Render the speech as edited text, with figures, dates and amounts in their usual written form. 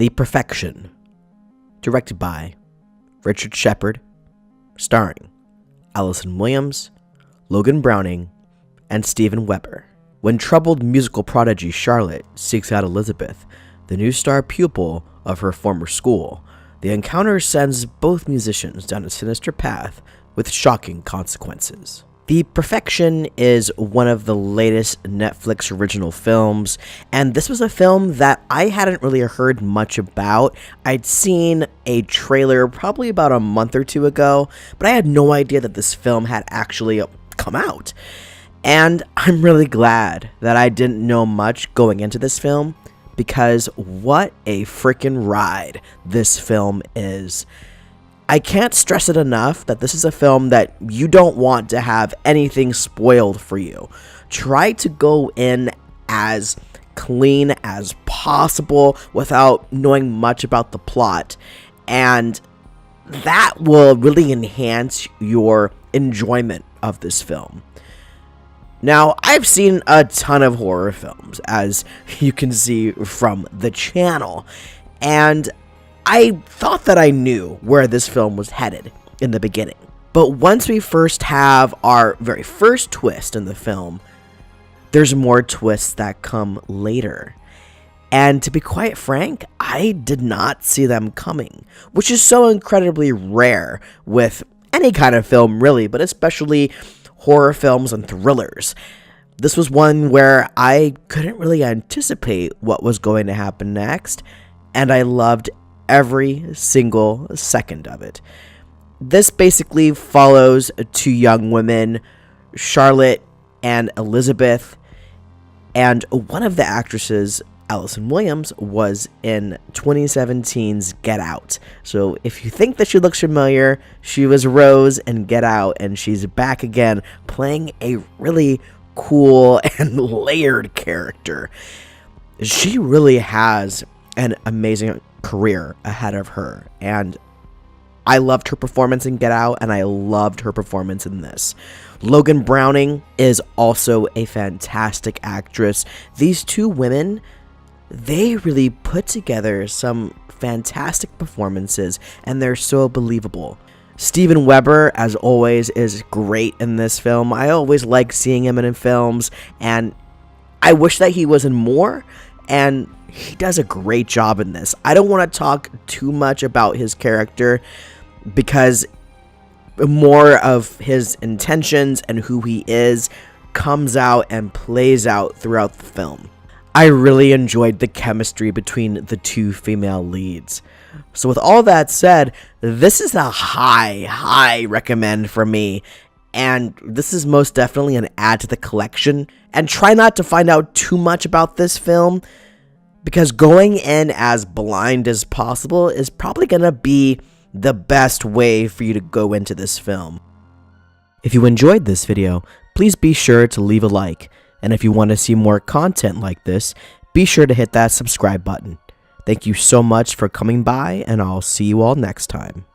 The Perfection, directed by Richard Shepard, starring Allison Williams, Logan Browning, and Steven Weber. When troubled musical prodigy Charlotte seeks out Elizabeth, the new star pupil of her former school, the encounter sends both musicians down a sinister path with shocking consequences. The Perfection is one of the latest Netflix original films, and this was a film that I hadn't really heard much about. I'd seen a trailer probably about a month or two ago, but I had no idea that this film had actually come out. And I'm really glad that I didn't know much going into this film, because what a freaking ride this film is. I can't stress it enough that this is a film that you don't want to have anything spoiled for you. Try to go in as clean as possible without knowing much about the plot, and that will really enhance your enjoyment of this film. Now, I've seen a ton of horror films, as you can see from the channel, and I thought that I knew where this film was headed in the beginning. But once we first have our very first twist in the film, there's more twists that come later. And to be quite frank, I did not see them coming, which is so incredibly rare with any kind of film really, but especially horror films and thrillers. This was one where I couldn't really anticipate what was going to happen next, and I loved every single second of it. This basically follows two young women, Charlotte and Elizabeth, and one of the actresses, Allison Williams, was in 2017's Get Out. So if you think that she looks familiar, she was Rose in Get Out, and she's back again playing a really cool and layered character. She really has an amazing career ahead of her, and I loved her performance in Get Out, and I loved her performance in this. Logan Browning is also a fantastic actress. These two women, they really put together some fantastic performances, and they're so believable. Steven Weber, as always, is great in this film. I always like seeing him in films, and I wish that he was in more, and he does a great job in this. I don't want to talk too much about his character, because more of his intentions and who he is comes out and plays out throughout the film. I really enjoyed the chemistry between the two female leads. So with all that said, this is a high recommend for me, and this is most definitely an add to the collection. And try not to find out too much about this film, because going in as blind as possible is probably going to be the best way for you to go into this film. If you enjoyed this video, please be sure to leave a like. And if you want to see more content like this, be sure to hit that subscribe button. Thank you so much for coming by, and I'll see you all next time.